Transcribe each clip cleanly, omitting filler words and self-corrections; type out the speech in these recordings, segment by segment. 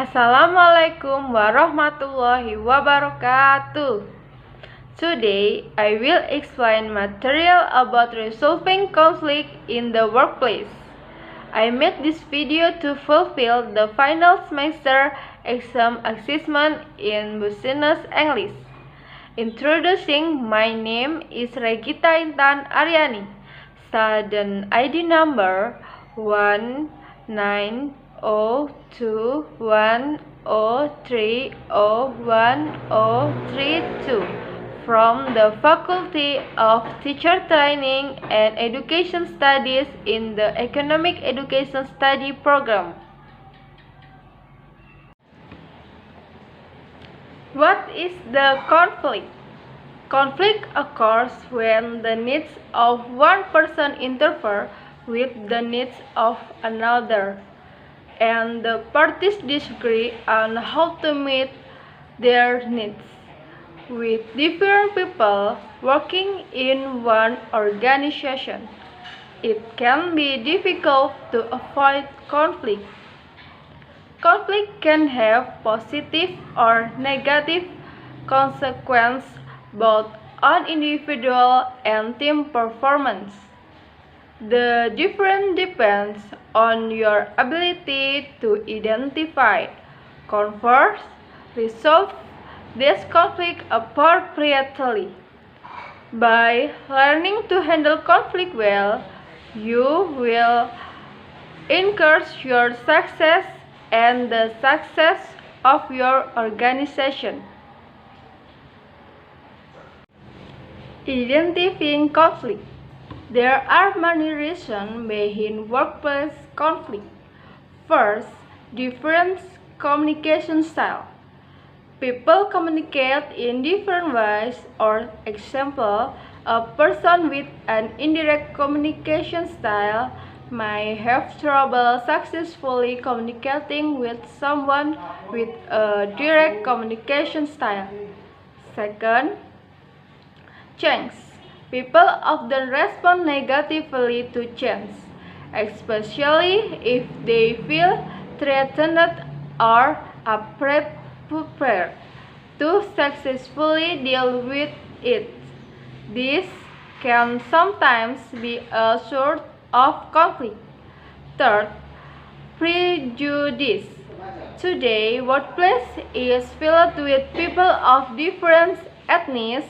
Assalamualaikum warahmatullahi wabarakatuh. Today, I will explain material about resolving conflict in the workplace. I made this video to fulfill the final semester exam assessment in business English. Introducing, my name is Regita Intan Ariani. Student ID number 19021030132 from the Faculty of Teacher Training and Education Studies in the Economic Education Study program. What is the conflict? Conflict occurs when the needs of one person interfere with the needs of another, and the parties disagree on how to meet their needs. With different people working in one organization, it can be difficult to avoid conflict. Conflict can have positive or negative consequences both on individual and team performance. The difference depends on your ability to identify, converse, resolve this conflict appropriately. By learning to handle conflict well, you will encourage your success and the success of your organization. Identifying conflict. There are many reasons behind workplace conflict. First, different communication style. People communicate in different ways. For example, a person with an indirect communication style may have trouble successfully communicating with someone with a direct communication style. Second, change. People often respond negatively to change, especially if they feel threatened or unprepared to successfully deal with it. This can sometimes be a source of conflict. Third, prejudice. Today, workplace is filled with people of different ethnies,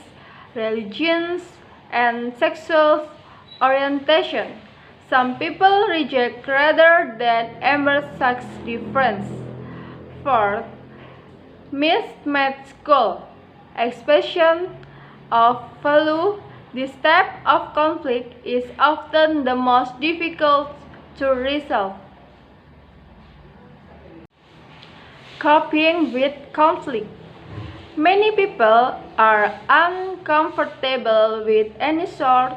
religions, and sexual orientation. Some people reject rather than embrace such difference. Fourth, mismatched goal. Expression of value. This type of conflict is often the most difficult to resolve. Coping with conflict. Many people are uncomfortable with any sort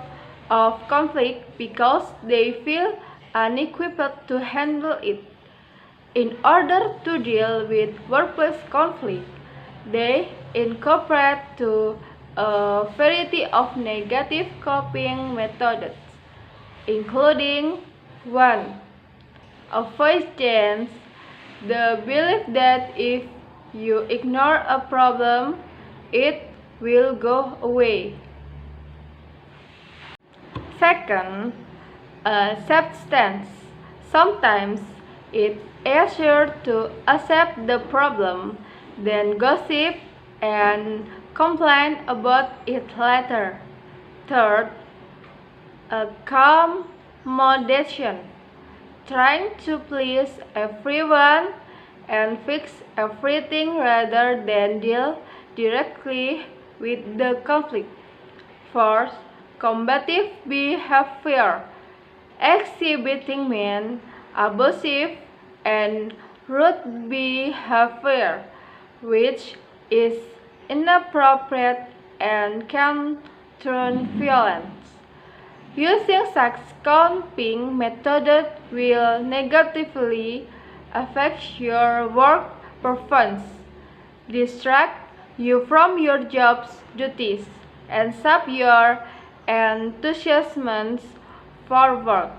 of conflict because they feel unequipped to handle it. In order to deal with workplace conflict, they incorporate a variety of negative coping methods, including 1. Avoidance, the belief that if you ignore a problem, it will go away. Second, acceptance. Sometimes it's easier to accept the problem than gossip and complain about it later. Third, accommodation. Trying to please everyone and fix everything rather than deal directly with the conflict. Fourth, combative behavior. Exhibiting mean, abusive, and rude behavior, which is inappropriate and can turn violent. Using such coping methods will negatively affect your work performance, distract you from your job's duties, and sap your enthusiasm for work.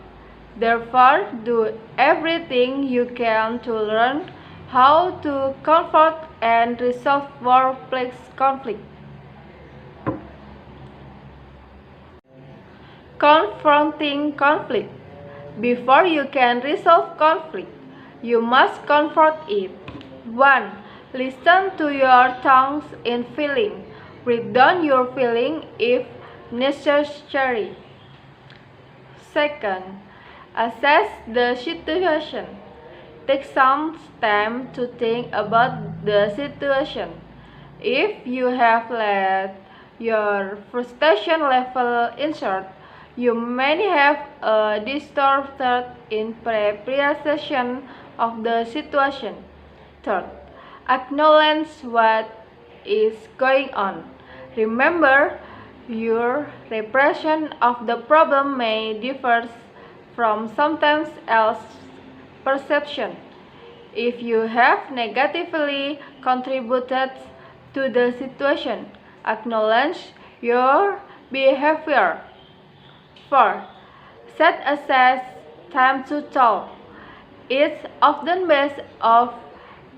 Therefore, do everything you can to learn How to confront and resolve workplace conflict. Confronting conflict. Before you can resolve conflict, you must confront it. 1. Listen to your thoughts and feeling. Write down your feeling if necessary. 2. Assess the situation. Take some time to think about the situation. If you have let your frustration level insert, you may have a distorted interpretation of the situation. 3. Acknowledge what is going on. Remember, your repression of the problem may differ from someone else's perception. If you have negatively contributed to the situation, acknowledge your behavior. 4. Set aside time to talk. It's often best off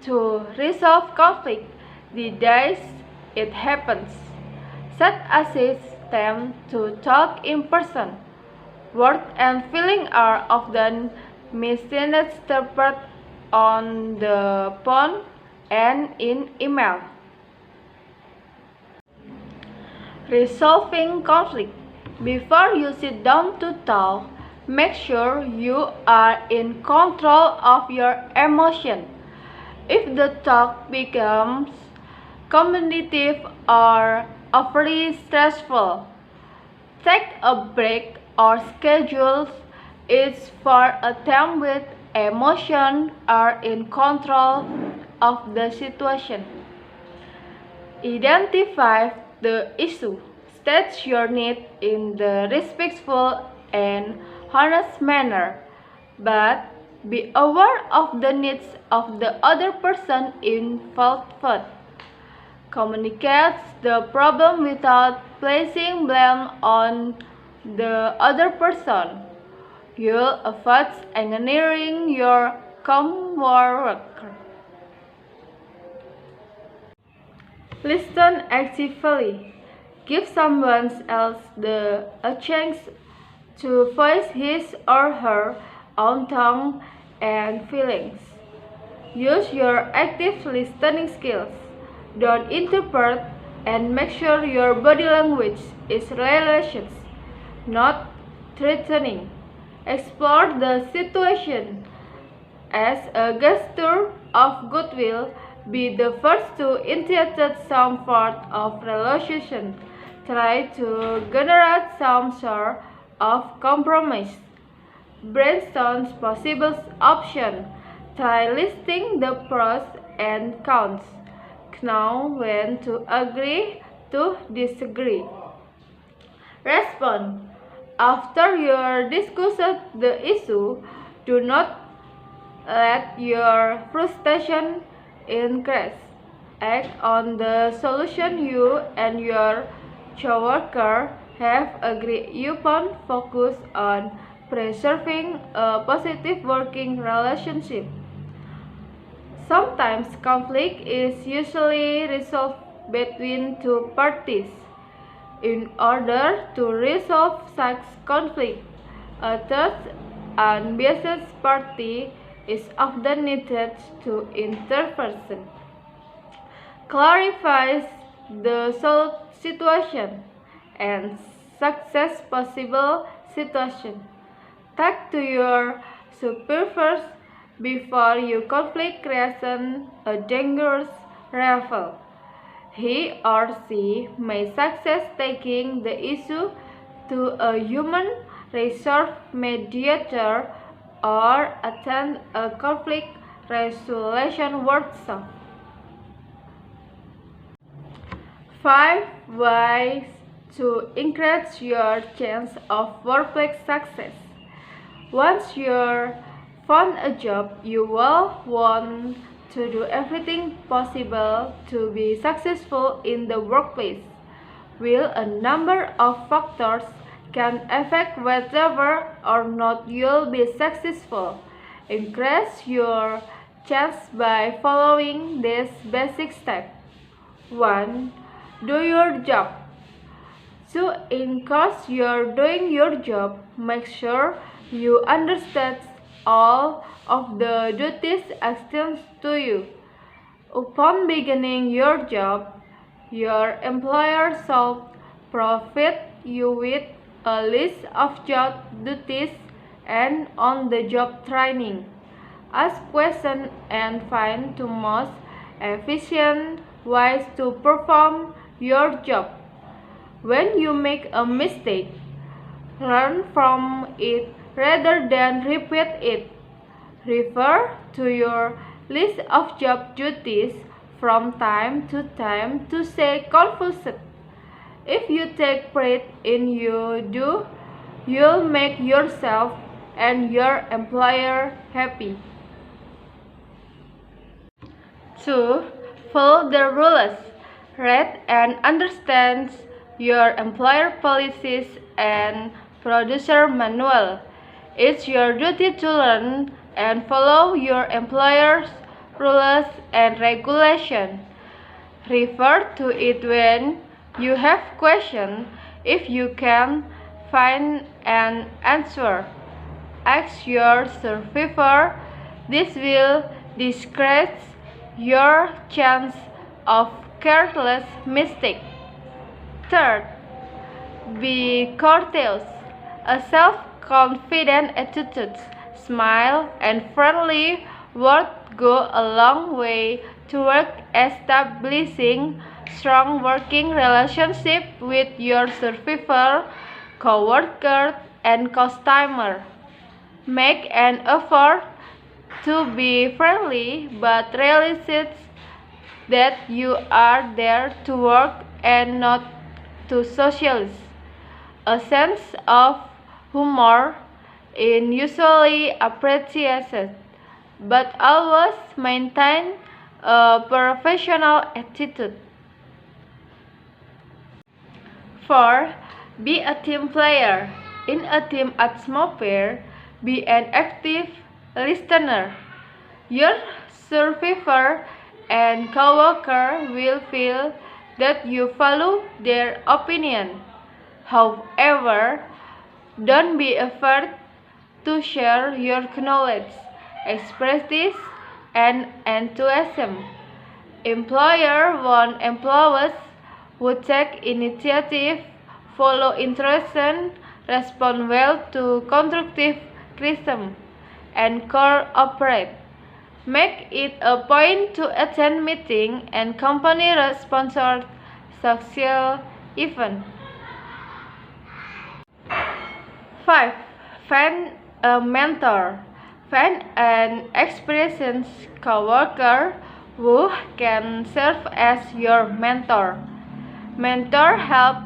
to resolve conflict the days it happens. Set aside time to talk in person. Words and feelings are often misinterpreted on the phone and in email. Resolving conflict. Before you sit down to talk, make sure you are in control of your emotion. If the talk becomes competitive or overly stressful, take a break or schedule it for a time with emotion are in control of the situation. Identify the issue. State your need in the respectful and honest manner, but be aware of the needs of the other person involved. Communicate the problem without placing blame on the other person. You'll avoid angering your coworker. Listen actively. Give someone else a chance to voice his or her own thoughts and feelings. Use your active listening skills. Don't interpret and make sure your body language is relaxed, not threatening. Explore the situation as a gesture of goodwill. Be the first to initiate some sort of relaxation. Try to generate some sort of compromise. Brainstorm possible options. Try listing the pros and cons. Know when to agree to disagree. Respond. After you discuss the issue, do not let your frustration increase. Act on the solution you and your coworker have agreed upon. Focus on preserving a positive working relationship. Sometimes conflict is usually resolved between two parties. In order to resolve such conflict, a third unbiased party is often needed to intervene. Clarifies the situation and success possible situation. Talk to your superiors before your conflict reaches a dangerous level. He or she may success taking the issue to a human resource mediator or attend a conflict resolution workshop. 5 ways to increase your chance of workplace success. Once you found a job, you will want to do everything possible to be successful in the workplace. While a number of factors can affect whether or not you'll be successful, increase your just by following these basic steps. 1. Do your job. To encourage your doing your job, make sure you understand all of the duties assigned to you. Upon beginning your job, your employer should provide you with a list of job duties and on-the-job training. Ask questions and find the most efficient ways to perform your job. When you make a mistake, learn from it rather than repeat it. Refer to your list of job duties from time to time to stay confused. If you take pride in you do, you'll make yourself and your employer happy. 2. Follow the rules. Read and understand your employer policies and producer manual. It's your duty to learn and follow your employer's rules and regulations. Refer to it when you have questions. If you can find an answer, ask your supervisor. This will decrease your chance of careless mistake. 3. Be courteous. A self-confident attitude, smile, and friendly words go a long way toward establishing strong working relationship with your supervisor, co-worker, and customer. Make an effort to be friendly, but realize that you are there to work and not to socialize. A sense of humor is usually appreciated, but always maintain a professional attitude. 4. Be a team player. In a team atmosphere, be an active listener. Your supervisor and coworker will feel that you value their opinion. However, don't be afraid to share your knowledge, expertise, and enthusiasm. Employer want employees who take initiative, follow instructions, respond well to constructive criticism, and cooperate. Make it a point to attend meetings and company-sponsored social events. 5. Find a mentor. Find an experienced coworker who can serve as your mentor. Mentor help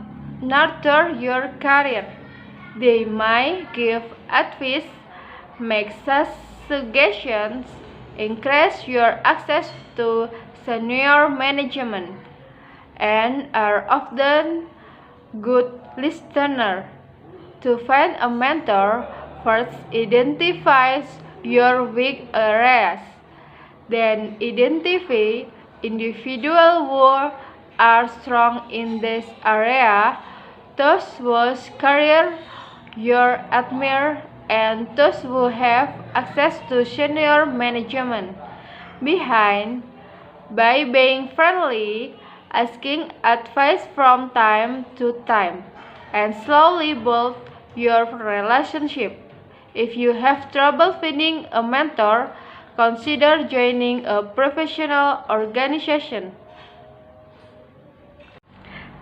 nurture your career. They might give advice, make suggestions, increase your access to senior management, and are often good listeners. To find a mentor, first identify your weak areas. Then identify individuals who are strong in this area, those whose career you admire, and those who have access to senior management. By being friendly, asking advice from time to time, and slowly build your relationship. If you have trouble finding a mentor, consider joining a professional organization.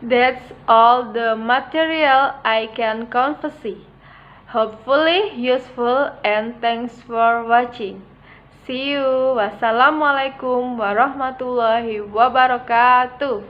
That's all the material I can convey. Hopefully useful, and thanks for watching. See you. Wassalamualaikum warahmatullahi wabarakatuh.